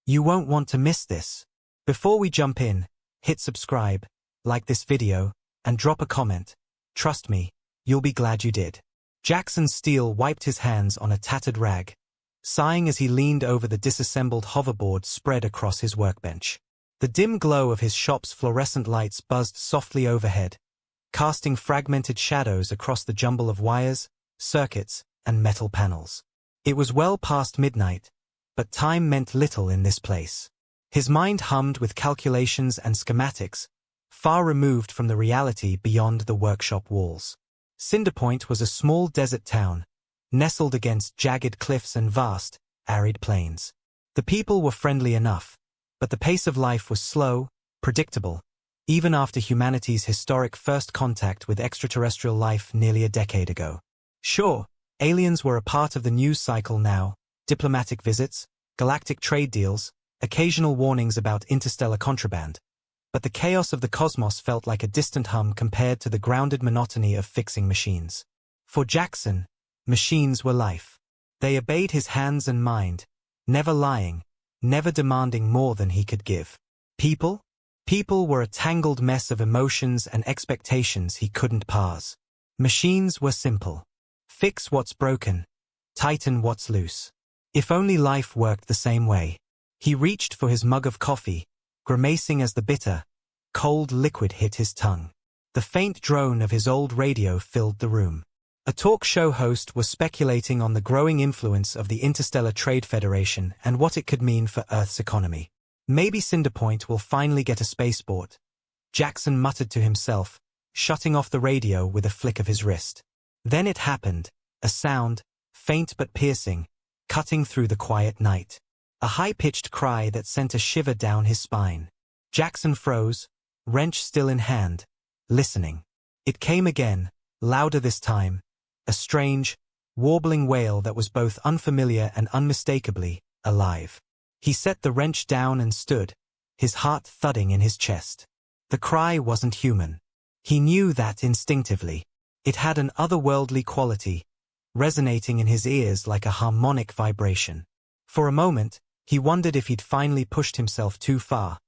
You won't want to miss this. Before we jump in, hit subscribe, like this video, and drop a comment. Trust me, you'll be glad you did. Jackson Steele wiped his hands on a tattered rag, sighing as he leaned over the disassembled hoverboard spread across his workbench. The dim glow of his shop's fluorescent lights buzzed softly overhead, casting fragmented shadows across the jumble of wires, circuits, and metal panels. It was well past midnight, but time meant little in this place. His mind hummed with calculations and schematics, far removed from the reality beyond the workshop walls. Cinderpoint was a small desert town, nestled against jagged cliffs and vast, arid plains. The people were friendly enough, but the pace of life was slow, predictable, even after humanity's historic first contact with extraterrestrial life nearly a decade ago. Sure, aliens were a part of the news cycle now, diplomatic visits, galactic trade deals, occasional warnings about interstellar contraband. But the chaos of the cosmos felt like a distant hum compared to the grounded monotony of fixing machines. For Jackson, machines were life. They obeyed his hands and mind, never lying, never demanding more than he could give. People? People were a tangled mess of emotions and expectations he couldn't parse. Machines were simple. Fix what's broken, tighten what's loose. If only life worked the same way. He reached for his mug of coffee, grimacing as the bitter, cold liquid hit his tongue. The faint drone of his old radio filled the room. A talk show host was speculating on the growing influence of the Interstellar Trade Federation and what it could mean for Earth's economy. Maybe Cinderpoint will finally get a spaceport, Jackson muttered to himself, shutting off the radio with a flick of his wrist. Then it happened, a sound, faint but piercing, cutting through the quiet night. A high-pitched cry that sent a shiver down his spine. Jackson froze, wrench still in hand, listening. It came again, louder this time, a strange, warbling wail that was both unfamiliar and unmistakably alive. He set the wrench down and stood, his heart thudding in his chest. The cry wasn't human. He knew that instinctively. It had an otherworldly quality, resonating in his ears like a harmonic vibration. For a moment, he wondered if he'd finally pushed himself too far.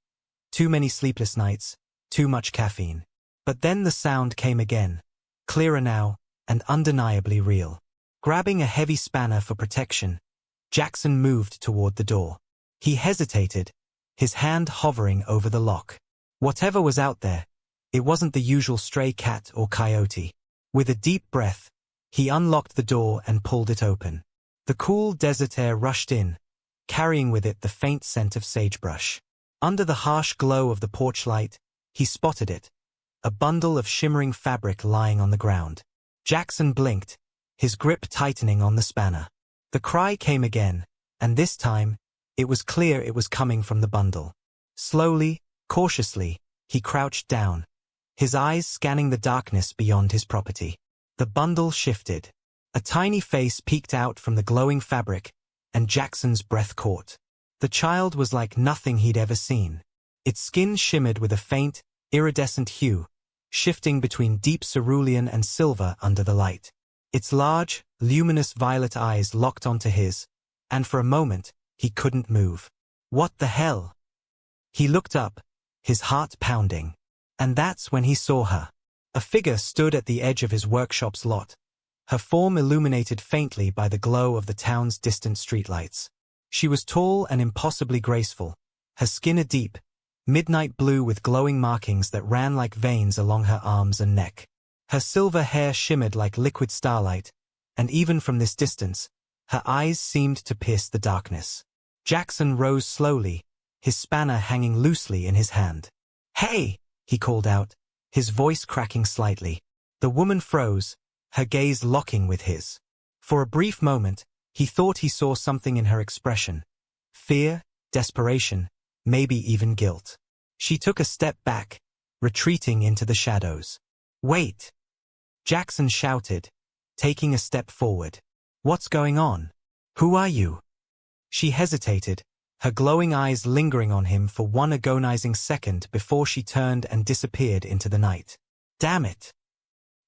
Too many sleepless nights, too much caffeine. But then the sound came again, clearer now, and undeniably real. Grabbing a heavy spanner for protection, Jackson moved toward the door. He hesitated, his hand hovering over the lock. Whatever was out there, it wasn't the usual stray cat or coyote. With a deep breath, he unlocked the door and pulled it open. The cool desert air rushed in, carrying with it the faint scent of sagebrush. Under the harsh glow of the porch light, he spotted it, a bundle of shimmering fabric lying on the ground. Jackson blinked, his grip tightening on the spanner. The cry came again, and this time, it was clear it was coming from the bundle. Slowly, cautiously, he crouched down, his eyes scanning the darkness beyond his property. The bundle shifted. A tiny face peeked out from the glowing fabric, and Jackson's breath caught. The child was like nothing he'd ever seen. Its skin shimmered with a faint, iridescent hue, shifting between deep cerulean and silver under the light. Its large, luminous violet eyes locked onto his, and for a moment, he couldn't move. What the hell? He looked up, his heart pounding. And that's when he saw her. A figure stood at the edge of his workshop's lot, her form illuminated faintly by the glow of the town's distant streetlights. She was tall and impossibly graceful, her skin a deep, midnight blue with glowing markings that ran like veins along her arms and neck. Her silver hair shimmered like liquid starlight, and even from this distance, her eyes seemed to pierce the darkness. Jackson rose slowly, his spanner hanging loosely in his hand. "Hey!" he called out, his voice cracking slightly. The woman froze, her gaze locking with his. For a brief moment, he thought he saw something in her expression. Fear, desperation, maybe even guilt. She took a step back, retreating into the shadows. "Wait!" Jackson shouted, taking a step forward. "What's going on? Who are you?" She hesitated, her glowing eyes lingering on him for one agonizing second before she turned and disappeared into the night. "Damn it!"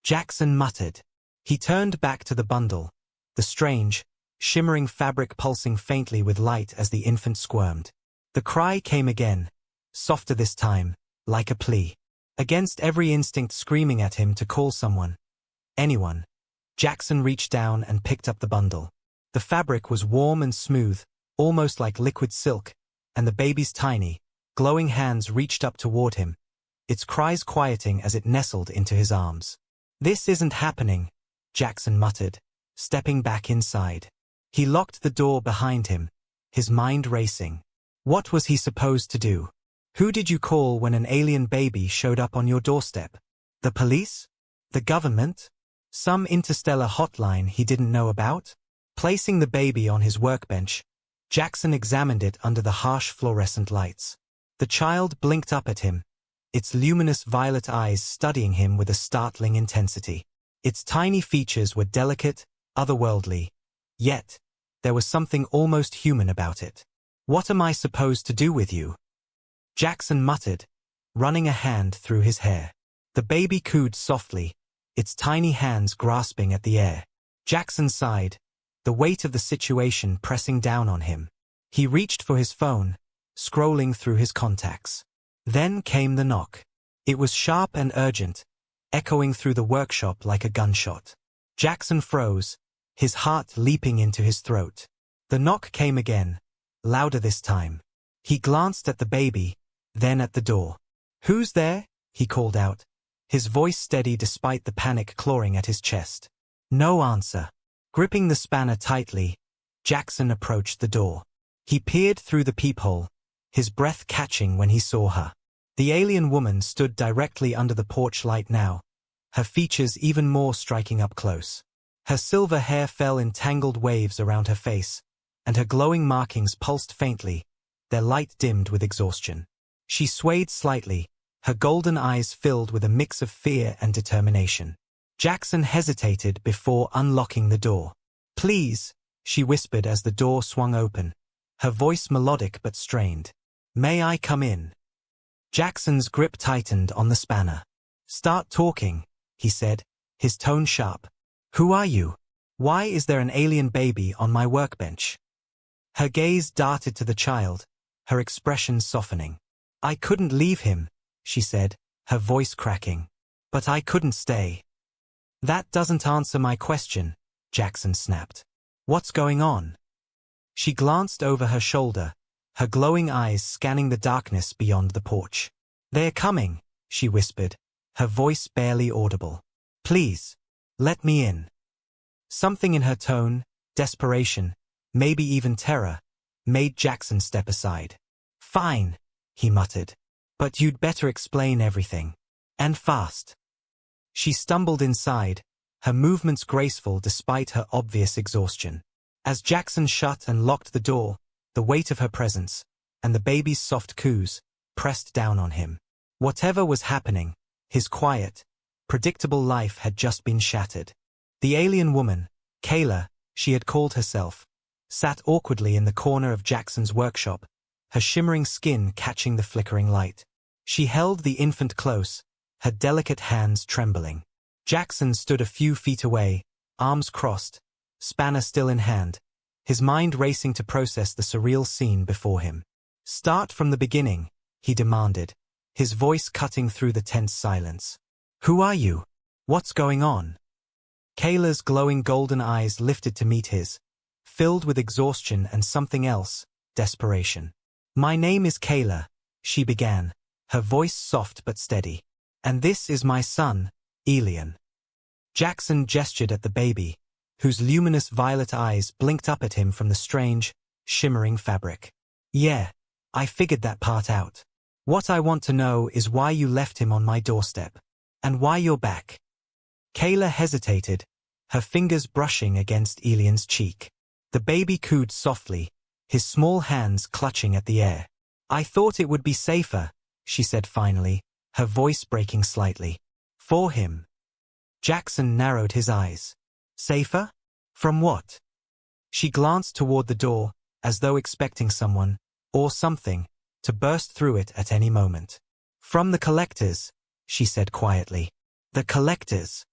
Jackson muttered. He turned back to the bundle, the strange, shimmering fabric pulsing faintly with light as the infant squirmed. The cry came again, softer this time, like a plea. Against every instinct screaming at him to call someone. Anyone. Jackson reached down and picked up the bundle. The fabric was warm and smooth, almost like liquid silk, and the baby's tiny, glowing hands reached up toward him, its cries quieting as it nestled into his arms. "This isn't happening," Jackson muttered, stepping back inside. He locked the door behind him, his mind racing. What was he supposed to do? Who did you call when an alien baby showed up on your doorstep? The police? The government? Some interstellar hotline he didn't know about? Placing the baby on his workbench, Jackson examined it under the harsh fluorescent lights. The child blinked up at him, its luminous violet eyes studying him with a startling intensity. Its tiny features were delicate, otherworldly, yet there was something almost human about it. "What am I supposed to do with you?" Jackson muttered, running a hand through his hair. The baby cooed softly, its tiny hands grasping at the air. Jackson sighed, the weight of the situation pressing down on him. He reached for his phone, scrolling through his contacts. Then came the knock. It was sharp and urgent, echoing through the workshop like a gunshot. Jackson froze, his heart leaping into his throat. The knock came again, louder this time. He glanced at the baby, then at the door. "Who's there?" he called out, his voice steady despite the panic clawing at his chest. No answer. Gripping the spanner tightly, Jackson approached the door. He peered through the peephole, his breath catching when he saw her. The alien woman stood directly under the porch light now, her features even more striking up close. Her silver hair fell in tangled waves around her face, and her glowing markings pulsed faintly, their light dimmed with exhaustion. She swayed slightly, her golden eyes filled with a mix of fear and determination. Jackson hesitated before unlocking the door. "Please," she whispered as the door swung open, her voice melodic but strained. "May I come in?" Jackson's grip tightened on the spanner. "Start talking," he said, his tone sharp. "Who are you? Why is there an alien baby on my workbench?" Her gaze darted to the child, her expression softening. "I couldn't leave him," she said, her voice cracking. "But I couldn't stay." "That doesn't answer my question," Jackson snapped. "What's going on?" She glanced over her shoulder, her glowing eyes scanning the darkness beyond the porch. "They're coming," she whispered, her voice barely audible. "Please, let me in." Something in her tone, desperation, maybe even terror, made Jackson step aside. "Fine," he muttered. "But you'd better explain everything. And fast." She stumbled inside, her movements graceful despite her obvious exhaustion. As Jackson shut and locked the door, the weight of her presence, and the baby's soft coos, pressed down on him. Whatever was happening, his quiet, predictable life had just been shattered. The alien woman, Kayla, she had called herself, sat awkwardly in the corner of Jackson's workshop, her shimmering skin catching the flickering light. She held the infant close, her delicate hands trembling. Jackson stood a few feet away, arms crossed, spanner still in hand, his mind racing to process the surreal scene before him. "Start from the beginning," he demanded, his voice cutting through the tense silence. "Who are you? What's going on?" Kayla's glowing golden eyes lifted to meet his, filled with exhaustion and something else, desperation. "My name is Kayla," she began, her voice soft but steady. "And this is my son, Elian." Jackson gestured at the baby, whose luminous violet eyes blinked up at him from the strange, shimmering fabric. "Yeah, I figured that part out. What I want to know is why you left him on my doorstep. And why you're back." Kayla hesitated, her fingers brushing against Elian's cheek. The baby cooed softly, his small hands clutching at the air. "I thought it would be safer," she said finally, her voice breaking slightly. "For him." Jackson narrowed his eyes. "Safer? From what?" She glanced toward the door, as though expecting someone, or something, to burst through it at any moment. "From the collectors," she said quietly. "The collectors."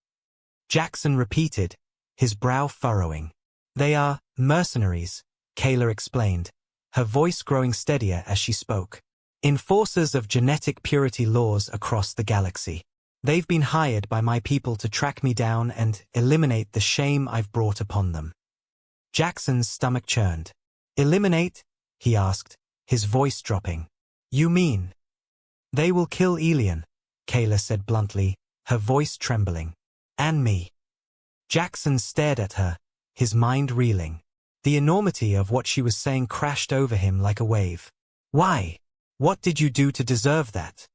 Jackson repeated, his brow furrowing. "They are mercenaries," Kayla explained, her voice growing steadier as she spoke. Enforcers of genetic purity laws across the galaxy. They've been hired by my people to track me down and eliminate the shame I've brought upon them. Jackson's stomach churned. Eliminate? He asked, his voice dropping. You mean? They will kill Elian, Kayla said bluntly, her voice trembling. And me. Jackson stared at her, his mind reeling. The enormity of what she was saying crashed over him like a wave. Why? What did you do to deserve that?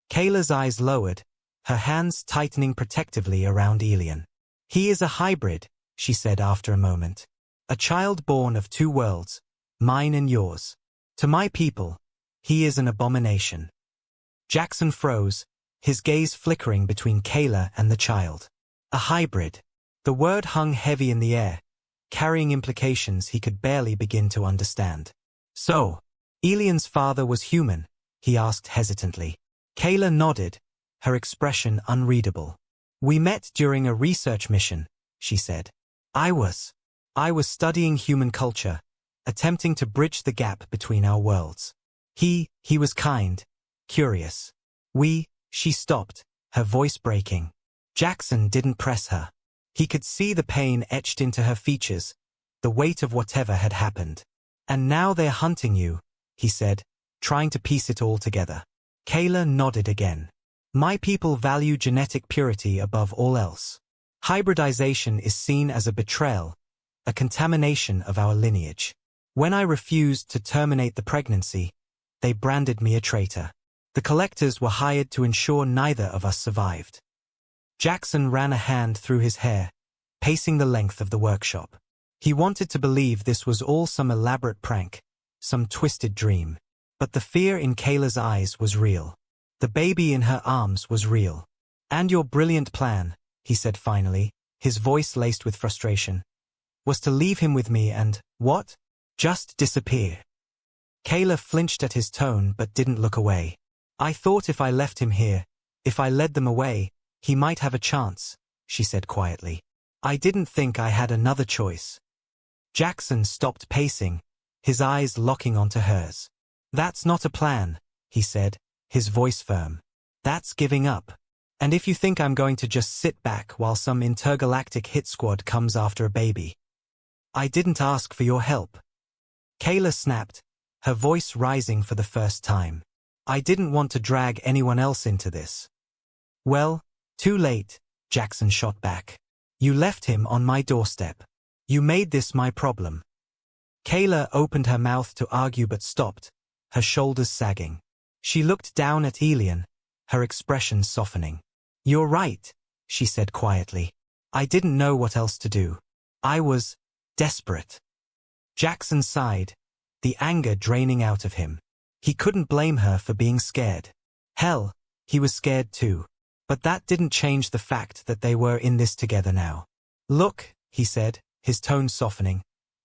Kayla's eyes lowered, her hands tightening protectively around Elian. He is a hybrid, she said after a moment. A child born of two worlds, mine and yours. To my people, he is an abomination. Jackson froze, his gaze flickering between Kayla and the child. A hybrid. The word hung heavy in the air, carrying implications he could barely begin to understand. So, Elian's father was human, he asked hesitantly. Kayla nodded, her expression unreadable. We met during a research mission, she said. I was studying human culture, attempting to bridge the gap between our worlds. He was kind, curious. She stopped, her voice breaking. Jackson didn't press her. He could see the pain etched into her features, the weight of whatever had happened. And now they're hunting you, he said, trying to piece it all together. Kayla nodded again. My people value genetic purity above all else. Hybridization is seen as a betrayal, a contamination of our lineage. When I refused to terminate the pregnancy, they branded me a traitor. The collectors were hired to ensure neither of us survived. Jackson ran a hand through his hair, pacing the length of the workshop. He wanted to believe this was all some elaborate prank, some twisted dream. But the fear in Kayla's eyes was real. The baby in her arms was real. And your brilliant plan, he said finally, his voice laced with frustration, was to leave him with me and, what? Just disappear. Kayla flinched at his tone but didn't look away. I thought if I left him here, if I led them away, he might have a chance, she said quietly. I didn't think I had another choice. Jackson stopped pacing, his eyes locking onto hers. That's not a plan, he said, his voice firm. That's giving up. And if you think I'm going to just sit back while some intergalactic hit squad comes after a baby. I didn't ask for your help. Kayla snapped, her voice rising for the first time. I didn't want to drag anyone else into this. Well, too late, Jackson shot back. You left him on my doorstep. You made this my problem. Kayla opened her mouth to argue but stopped, her shoulders sagging. She looked down at Elian, her expression softening. You're right, she said quietly. I didn't know what else to do. I was desperate. Jackson sighed, the anger draining out of him. He couldn't blame her for being scared. Hell, he was scared too. But that didn't change the fact that they were in this together now. Look, he said, his tone softening.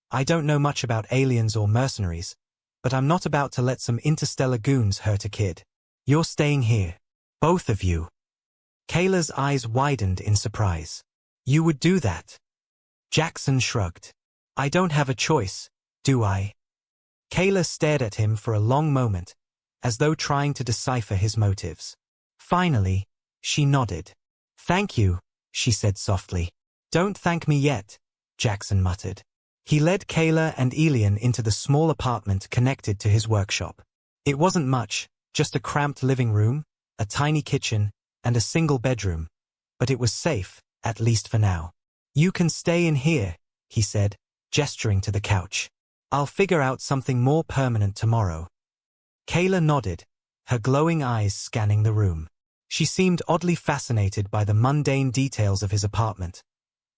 I don't know much about aliens or mercenaries, but I'm not about to let some interstellar goons hurt a kid. You're staying here. Both of you. Kayla's eyes widened in surprise. You would do that? Jackson shrugged. I don't have a choice, do I? Kayla stared at him for a long moment, as though trying to decipher his motives. Finally, she nodded. Thank you, she said softly. Don't thank me yet, Jackson muttered. He led Kayla and Elian into the small apartment connected to his workshop. It wasn't much, just a cramped living room, a tiny kitchen, and a single bedroom. But it was safe, at least for now. You can stay in here, he said, gesturing to the couch. I'll figure out something more permanent tomorrow. Kayla nodded, her glowing eyes scanning the room. She seemed oddly fascinated by the mundane details of his apartment.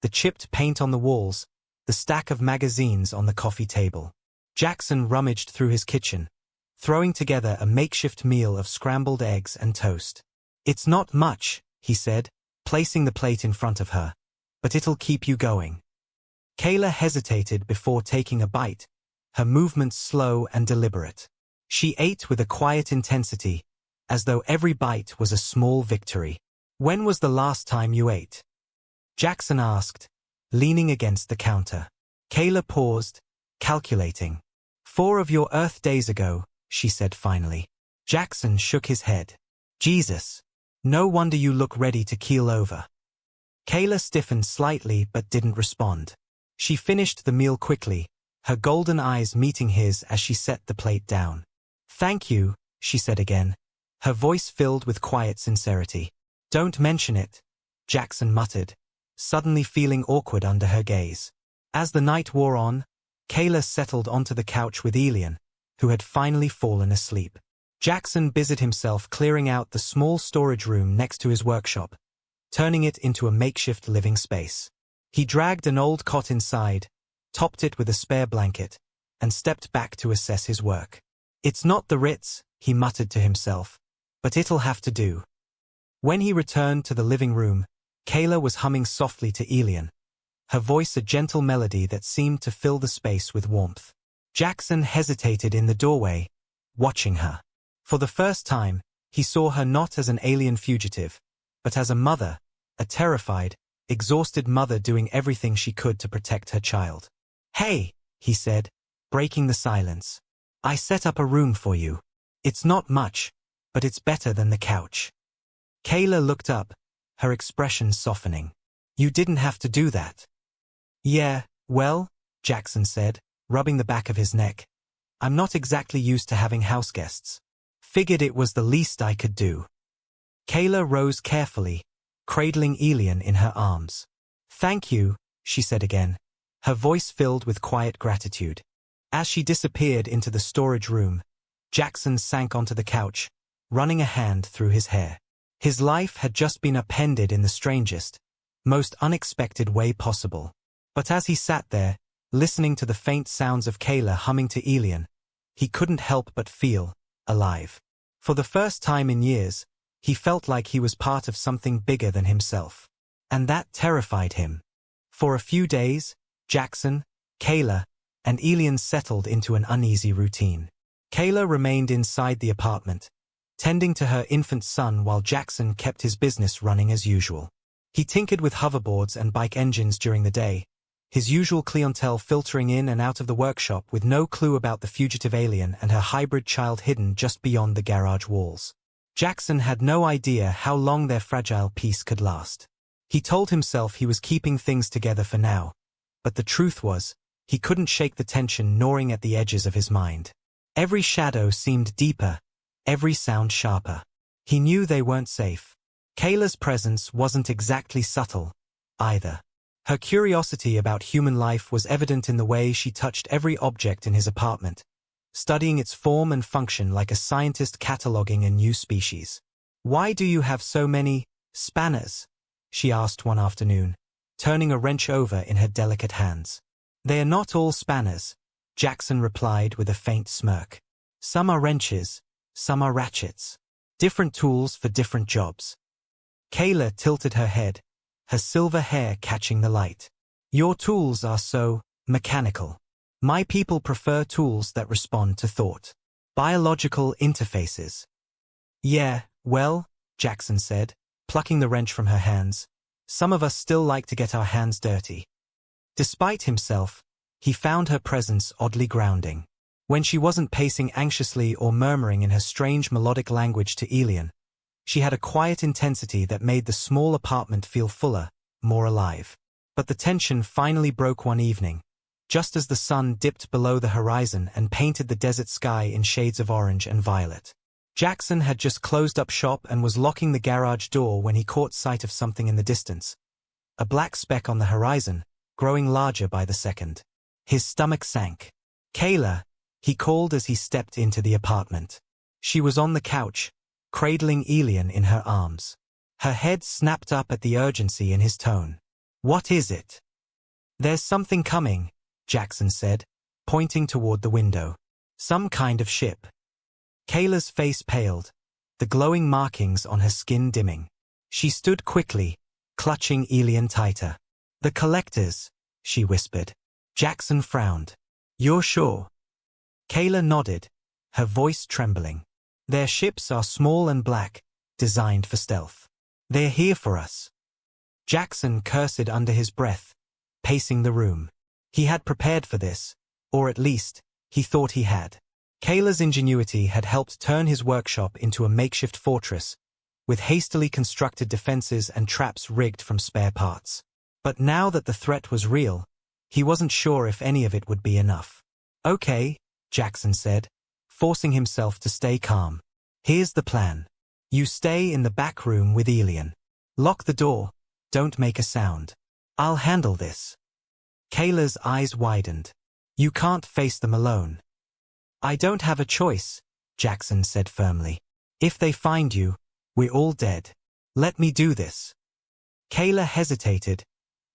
The chipped paint on the walls, the stack of magazines on the coffee table. Jackson rummaged through his kitchen, throwing together a makeshift meal of scrambled eggs and toast. It's not much, he said, placing the plate in front of her, but it'll keep you going. Kayla hesitated before taking a bite, her movements slow and deliberate. She ate with a quiet intensity, as though every bite was a small victory. When was the last time you ate? Jackson asked, leaning against the counter. Kayla paused, calculating. 4 of your Earth days ago, she said finally. Jackson shook his head. Jesus. No wonder you look ready to keel over. Kayla stiffened slightly but didn't respond. She finished the meal quickly, her golden eyes meeting his as she set the plate down. Thank you, she said again, her voice filled with quiet sincerity. Don't mention it, Jackson muttered, suddenly feeling awkward under her gaze. As the night wore on, Kayla settled onto the couch with Elian, who had finally fallen asleep. Jackson busied himself clearing out the small storage room next to his workshop, turning it into a makeshift living space. He dragged an old cot inside, topped it with a spare blanket, and stepped back to assess his work. It's not the Ritz, he muttered to himself, but it'll have to do. When he returned to the living room, Kayla was humming softly to Elian, her voice a gentle melody that seemed to fill the space with warmth. Jackson hesitated in the doorway, watching her. For the first time, he saw her not as an alien fugitive, but as a mother, a terrified, exhausted mother doing everything she could to protect her child. Hey, he said, breaking the silence. I set up a room for you. It's not much, but it's better than the couch. Kayla looked up, her expression softening. You didn't have to do that. Yeah, well, Jackson said, rubbing the back of his neck. I'm not exactly used to having house guests. Figured it was the least I could do. Kayla rose carefully, cradling Elian in her arms. Thank you, she said again, her voice filled with quiet gratitude. As she disappeared into the storage room, Jackson sank onto the couch, running a hand through his hair. His life had just been upended in the strangest, most unexpected way possible. But as he sat there, listening to the faint sounds of Kayla humming to Elian, he couldn't help but feel alive. For the first time in years, he felt like he was part of something bigger than himself. And that terrified him. For a few days, Jackson, Kayla, and Elian settled into an uneasy routine. Kayla remained inside the apartment, tending to her infant son while Jackson kept his business running as usual. He tinkered with hoverboards and bike engines during the day, his usual clientele filtering in and out of the workshop with no clue about the fugitive alien and her hybrid child hidden just beyond the garage walls. Jackson had no idea how long their fragile peace could last. He told himself he was keeping things together for now, but the truth was, he couldn't shake the tension gnawing at the edges of his mind. Every shadow seemed deeper, every sound sharper. He knew they weren't safe. Kayla's presence wasn't exactly subtle, either. Her curiosity about human life was evident in the way she touched every object in his apartment, studying its form and function like a scientist cataloging a new species. Why do you have so many spanners? She asked one afternoon, turning a wrench over in her delicate hands. They are not all spanners, Jackson replied with a faint smirk. Some are wrenches, some are ratchets. Different tools for different jobs. Kayla tilted her head, her silver hair catching the light. Your tools are so mechanical. My people prefer tools that respond to thought. Biological interfaces. Yeah, well, Jackson said, plucking the wrench from her hands. Some of us still like to get our hands dirty. Despite himself, he found her presence oddly grounding. When she wasn't pacing anxiously or murmuring in her strange melodic language to Elian, she had a quiet intensity that made the small apartment feel fuller, more alive. But the tension finally broke one evening, just as the sun dipped below the horizon and painted the desert sky in shades of orange and violet. Jackson had just closed up shop and was locking the garage door when he caught sight of something in the distance. A black speck on the horizon, growing larger by the second. His stomach sank. Kayla, he called as he stepped into the apartment. She was on the couch, cradling Elian in her arms. Her head snapped up at the urgency in his tone. What is it? There's something coming, Jackson said, pointing toward the window. Some kind of ship. Kayla's face paled, the glowing markings on her skin dimming. She stood quickly, clutching Elian tighter. The collectors, she whispered. Jackson frowned. You're sure? Kayla nodded, her voice trembling. Their ships are small and black, designed for stealth. They're here for us. Jackson cursed under his breath, pacing the room. He had prepared for this, or at least, he thought he had. Kayla's ingenuity had helped turn his workshop into a makeshift fortress, with hastily constructed defenses and traps rigged from spare parts. But now that the threat was real, he wasn't sure if any of it would be enough. "Okay," Jackson said, forcing himself to stay calm. "Here's the plan. You stay in the back room with Elian. Lock the door, don't make a sound. I'll handle this." Kayla's eyes widened. "You can't face them alone." "I don't have a choice," Jackson said firmly. "If they find you, we're all dead. Let me do this." Kayla hesitated,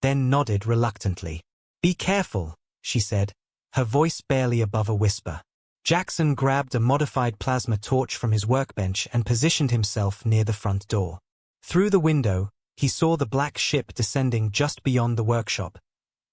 then nodded reluctantly. "Be careful," she said, her voice barely above a whisper. Jackson grabbed a modified plasma torch from his workbench and positioned himself near the front door. Through the window, he saw the black ship descending just beyond the workshop,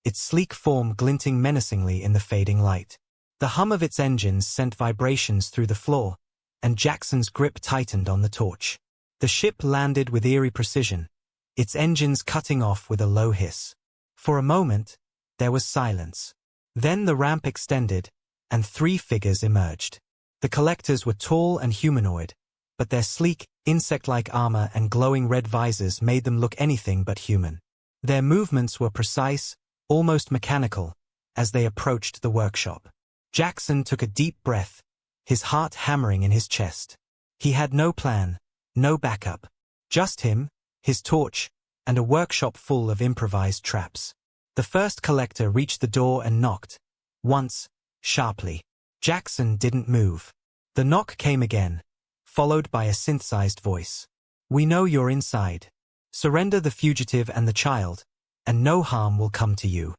its sleek form glinting menacingly in the fading light. The hum of its engines sent vibrations through the floor, and Jackson's grip tightened on the torch. The ship landed with eerie precision, its engines cutting off with a low hiss. For a moment, there was silence. Then the ramp extended, and 3 figures emerged. The collectors were tall and humanoid, but their sleek, insect-like armor and glowing red visors made them look anything but human. Their movements were precise, almost mechanical, as they approached the workshop. Jackson took a deep breath, his heart hammering in his chest. He had no plan, no backup. Just him, his torch, and a workshop full of improvised traps. The first collector reached the door and knocked, once, sharply. Jackson didn't move. The knock came again, followed by a synthesized voice. "We know you're inside. Surrender the fugitive and the child, and no harm will come to you."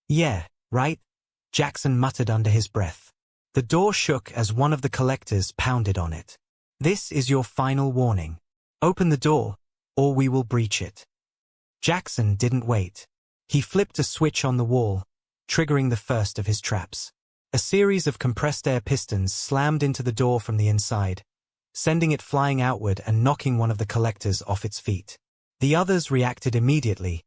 "Yeah, right?" Jackson muttered under his breath. The door shook as one of the collectors pounded on it. "This is your final warning. Open the door, or we will breach it." Jackson didn't wait. He flipped a switch on the wall, triggering the first of his traps. A series of compressed air pistons slammed into the door from the inside, sending it flying outward and knocking one of the collectors off its feet. The others reacted immediately,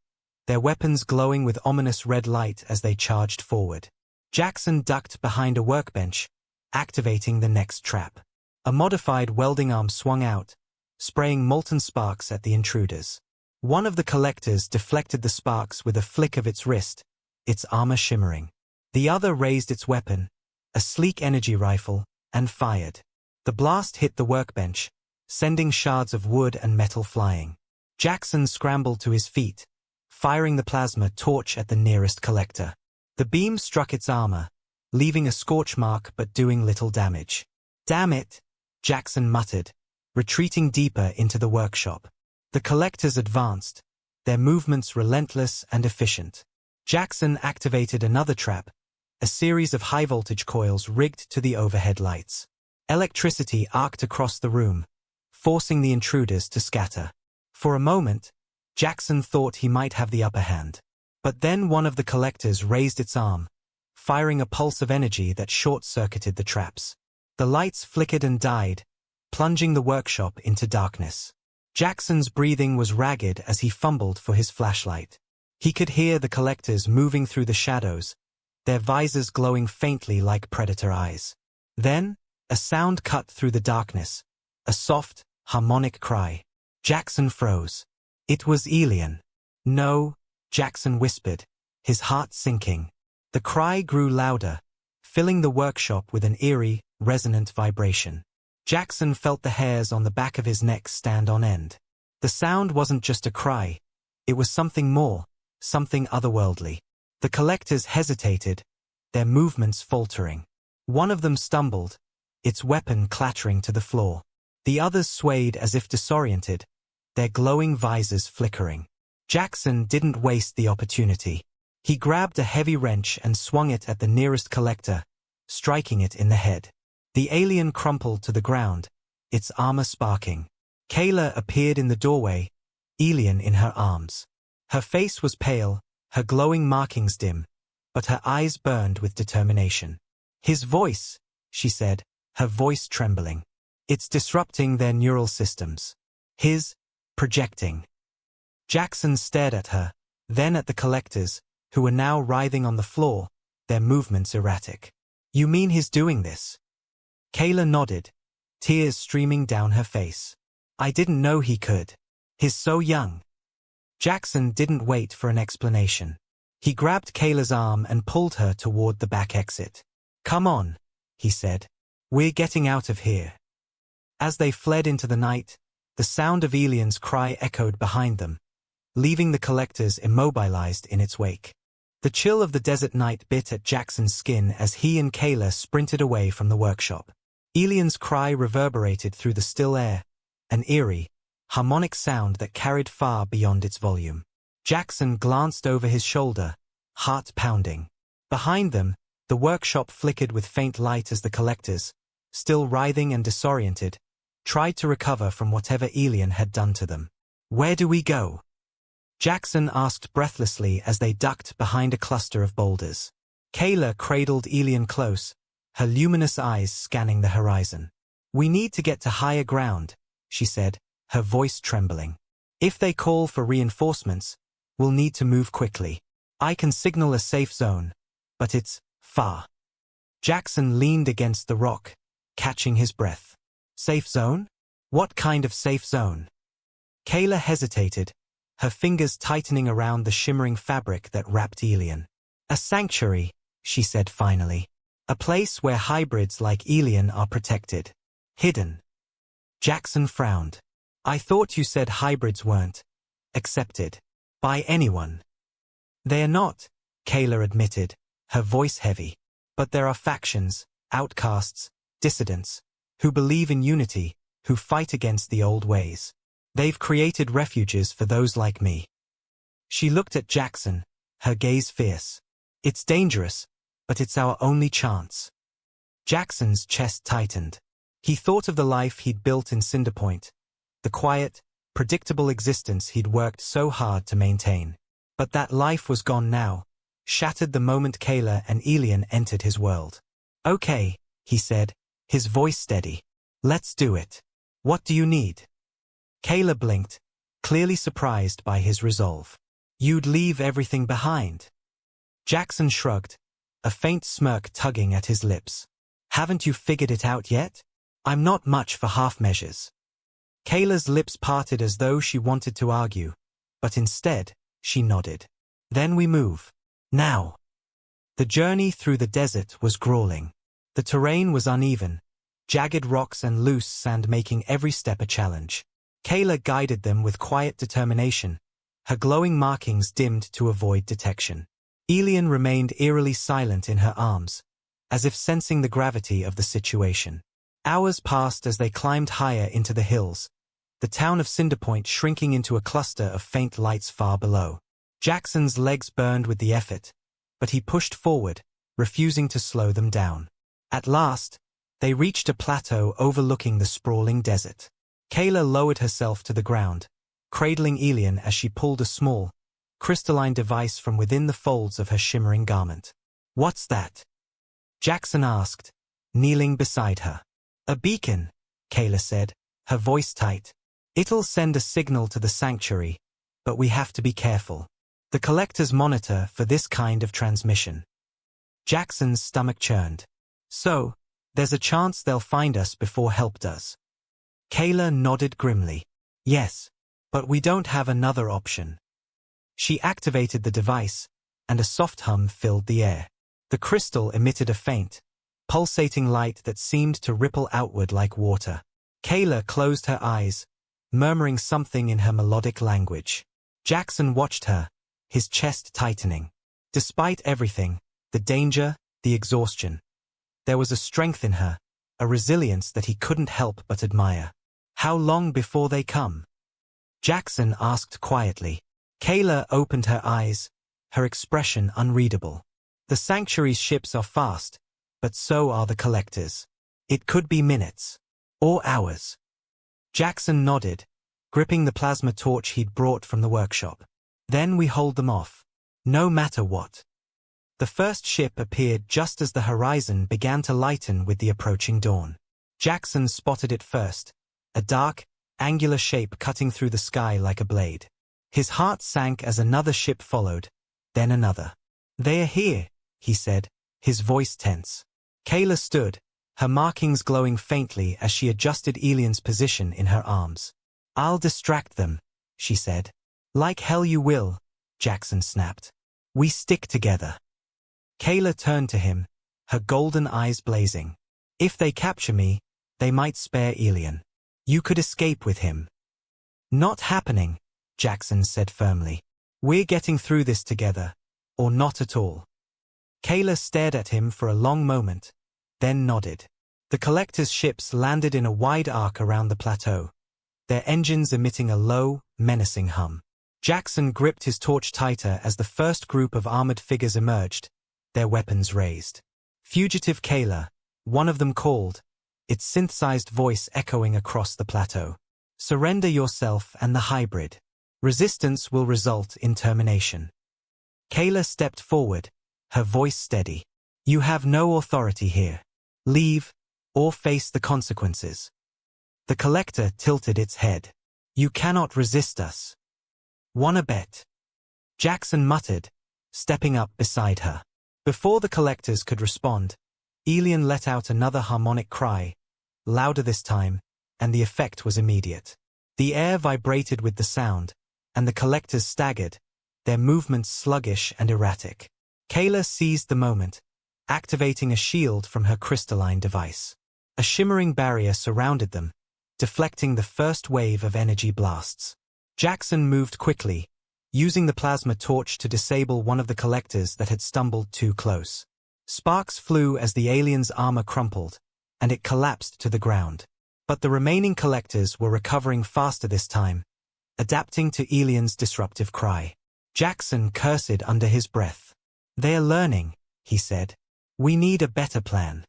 their weapons glowing with ominous red light as they charged forward. Jackson ducked behind a workbench, activating the next trap. A modified welding arm swung out, spraying molten sparks at the intruders. One of the collectors deflected the sparks with a flick of its wrist, its armor shimmering. The other raised its weapon, a sleek energy rifle, and fired. The blast hit the workbench, sending shards of wood and metal flying. Jackson scrambled to his feet, firing the plasma torch at the nearest collector. The beam struck its armor, leaving a scorch mark but doing little damage. "Damn it," Jackson muttered, retreating deeper into the workshop. The collectors advanced, their movements relentless and efficient. Jackson activated another trap, a series of high-voltage coils rigged to the overhead lights. Electricity arced across the room, forcing the intruders to scatter. For a moment, Jackson thought he might have the upper hand. But then one of the collectors raised its arm, firing a pulse of energy that short-circuited the traps. The lights flickered and died, plunging the workshop into darkness. Jackson's breathing was ragged as he fumbled for his flashlight. He could hear the collectors moving through the shadows, their visors glowing faintly like predator eyes. Then, a sound cut through the darkness, a soft, harmonic cry. Jackson froze. It was Elian. "No," Jackson whispered, his heart sinking. The cry grew louder, filling the workshop with an eerie, resonant vibration. Jackson felt the hairs on the back of his neck stand on end. The sound wasn't just a cry, it was something more, something otherworldly. The collectors hesitated, their movements faltering. One of them stumbled, its weapon clattering to the floor. The others swayed as if disoriented, their glowing visors flickering. Jackson didn't waste the opportunity. He grabbed a heavy wrench and swung it at the nearest collector, striking it in the head. The alien crumpled to the ground, its armor sparking. Kayla appeared in the doorway, Elian in her arms. Her face was pale, her glowing markings dim, but her eyes burned with determination. "His voice," she said, her voice trembling. "It's disrupting their neural systems. His projecting." Jackson stared at her, then at the collectors, who were now writhing on the floor, their movements erratic. You mean he's doing this? Kayla nodded, tears streaming down her face. I didn't know he could. He's so young. Jackson didn't wait for an explanation. He grabbed Kayla's arm and pulled her toward the back exit. Come on, he said. We're getting out of here. As they fled into the night, the sound of Elian's cry echoed behind them, leaving the collectors immobilized in its wake. The chill of the desert night bit at Jackson's skin as he and Kayla sprinted away from the workshop. Elian's cry reverberated through the still air, an eerie, harmonic sound that carried far beyond its volume. Jackson glanced over his shoulder, heart pounding. Behind them, the workshop flickered with faint light as the collectors, still writhing and disoriented, tried to recover from whatever Elian had done to them. Where do we go? Jackson asked breathlessly as they ducked behind a cluster of boulders. Kayla cradled Elian close, her luminous eyes scanning the horizon. We need to get to higher ground, she said, her voice trembling. If they call for reinforcements, we'll need to move quickly. I can signal a safe zone, but it's far. Jackson leaned against the rock, catching his breath. Safe zone? What kind of safe zone? Kayla hesitated, her fingers tightening around the shimmering fabric that wrapped Elian. A sanctuary, she said finally. A place where hybrids like Elian are protected. Hidden. Jackson frowned. I thought you said hybrids weren't accepted by anyone. They are not, Kayla admitted, her voice heavy. But there are factions, outcasts, dissidents, who believe in unity, who fight against the old ways. They've created refuges for those like me. She looked at Jackson, her gaze fierce. It's dangerous, but it's our only chance. Jackson's chest tightened. He thought of the life he'd built in Cinder Point, the quiet, predictable existence he'd worked so hard to maintain. But that life was gone now, shattered the moment Kayla and Elian entered his world. Okay, he said, his voice steady. Let's do it. What do you need? Kayla blinked, clearly surprised by his resolve. You'd leave everything behind. Jackson shrugged, a faint smirk tugging at his lips. Haven't you figured it out yet? I'm not much for half measures. Kayla's lips parted as though she wanted to argue, but instead, she nodded. Then we move. Now. The journey through the desert was grueling. The terrain was uneven, jagged rocks and loose sand making every step a challenge. Kayla guided them with quiet determination, her glowing markings dimmed to avoid detection. Elian remained eerily silent in her arms, as if sensing the gravity of the situation. Hours passed as they climbed higher into the hills, the town of Cinder Point shrinking into a cluster of faint lights far below. Jackson's legs burned with the effort, but he pushed forward, refusing to slow them down. At last, they reached a plateau overlooking the sprawling desert. Kayla lowered herself to the ground, cradling Elian as she pulled a small, crystalline device from within the folds of her shimmering garment. What's that? Jackson asked, kneeling beside her. A beacon, Kayla said, her voice tight. It'll send a signal to the sanctuary, but we have to be careful. The collectors monitor for this kind of transmission. Jackson's stomach churned. So, there's a chance they'll find us before help does. Kayla nodded grimly. Yes, but we don't have another option. She activated the device, and a soft hum filled the air. The crystal emitted a faint, pulsating light that seemed to ripple outward like water. Kayla closed her eyes, murmuring something in her melodic language. Jackson watched her, his chest tightening. Despite everything, the danger, the exhaustion, there was a strength in her, a resilience that he couldn't help but admire. How long before they come? Jackson asked quietly. Kayla opened her eyes, her expression unreadable. The sanctuary's ships are fast, but so are the collectors. It could be minutes. Or hours. Jackson nodded, gripping the plasma torch he'd brought from the workshop. Then we hold them off. No matter what. The first ship appeared just as the horizon began to lighten with the approaching dawn. Jackson spotted it first, a dark, angular shape cutting through the sky like a blade. His heart sank as another ship followed, then another. They are here, he said, his voice tense. Kayla stood, her markings glowing faintly as she adjusted Elian's position in her arms. "I'll distract them," she said. "Like hell you will," Jackson snapped. "We stick together." Kayla turned to him, her golden eyes blazing. "If they capture me, they might spare Elian. You could escape with him." "Not happening," Jackson said firmly. "We're getting through this together, or not at all." Kayla stared at him for a long moment, then nodded. The collector's ships landed in a wide arc around the plateau, their engines emitting a low, menacing hum. Jackson gripped his torch tighter as the first group of armored figures emerged, their weapons raised. "Fugitive Kayla," one of them called, its synthesized voice echoing across the plateau. "Surrender yourself and the hybrid. Resistance will result in termination." Kayla stepped forward, her voice steady. "You have no authority here. Leave, or face the consequences." The collector tilted its head. "You cannot resist us. Wanna bet?" Jackson muttered, stepping up beside her. Before the collectors could respond, Elian let out another harmonic cry, louder this time, and the effect was immediate. The air vibrated with the sound, and the collectors staggered, their movements sluggish and erratic. Kayla seized the moment, activating a shield from her crystalline device. A shimmering barrier surrounded them, deflecting the first wave of energy blasts. Jackson moved quickly, using the plasma torch to disable one of the collectors that had stumbled too close. Sparks flew as the alien's armor crumpled, and it collapsed to the ground. But the remaining collectors were recovering faster this time, adapting to Elian's disruptive cry. Jackson cursed under his breath. "They're learning," he said. "We need a better plan."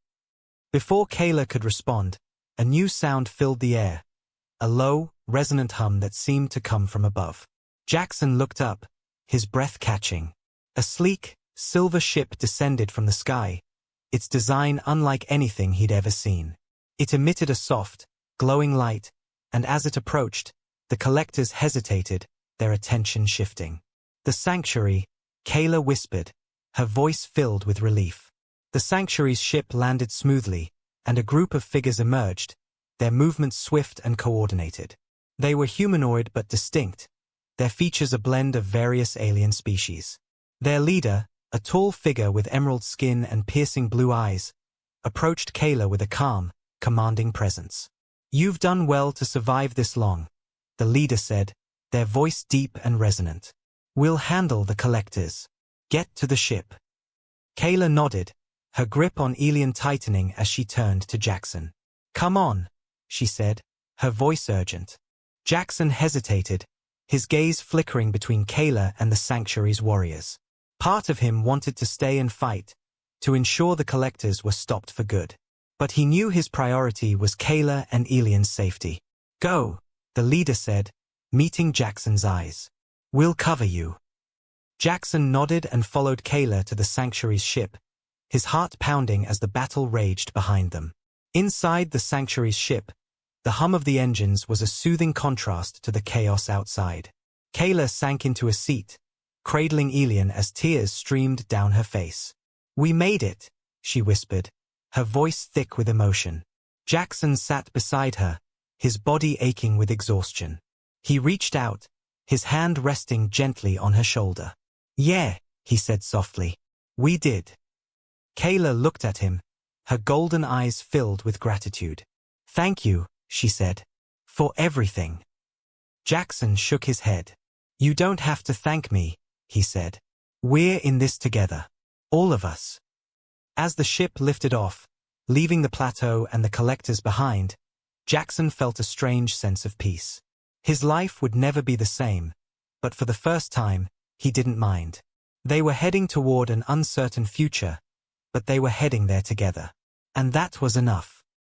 Before Kayla could respond, a new sound filled the air, a low, resonant hum that seemed to come from above. Jackson looked up, his breath catching. A sleek, silver ship descended from the sky, its design unlike anything he'd ever seen. It emitted a soft, glowing light, and as it approached, the collectors hesitated, their attention shifting. "The sanctuary," Kayla whispered, her voice filled with relief. The sanctuary's ship landed smoothly, and a group of figures emerged, their movements swift and coordinated. They were humanoid but distinct, their features a blend of various alien species. Their leader, a tall figure with emerald skin and piercing blue eyes, approached Kayla with a calm, commanding presence. "You've done well to survive this long," the leader said, their voice deep and resonant. "We'll handle the collectors. Get to the ship." Kayla nodded, her grip on Elian tightening as she turned to Jackson. "Come on," she said, her voice urgent. Jackson hesitated, his gaze flickering between Kayla and the sanctuary's warriors. Part of him wanted to stay and fight, to ensure the collectors were stopped for good. But he knew his priority was Kayla and Elian's safety. "Go," the leader said, meeting Jackson's eyes. "We'll cover you." Jackson nodded and followed Kayla to the sanctuary's ship, his heart pounding as the battle raged behind them. Inside the sanctuary's ship, the hum of the engines was a soothing contrast to the chaos outside. Kayla sank into a seat, cradling Elian as tears streamed down her face. "We made it," she whispered, her voice thick with emotion. Jackson sat beside her, his body aching with exhaustion. He reached out, his hand resting gently on her shoulder. "Yeah," he said softly. "We did." Kayla looked at him, her golden eyes filled with gratitude. "Thank you," she said, "for everything." Jackson shook his head. "You don't have to thank me," he said. "We're in this together. All of us." As the ship lifted off, leaving the plateau and the collectors behind, Jackson felt a strange sense of peace. His life would never be the same, but for the first time, he didn't mind. They were heading toward an uncertain future, but they were heading there together. And that was enough.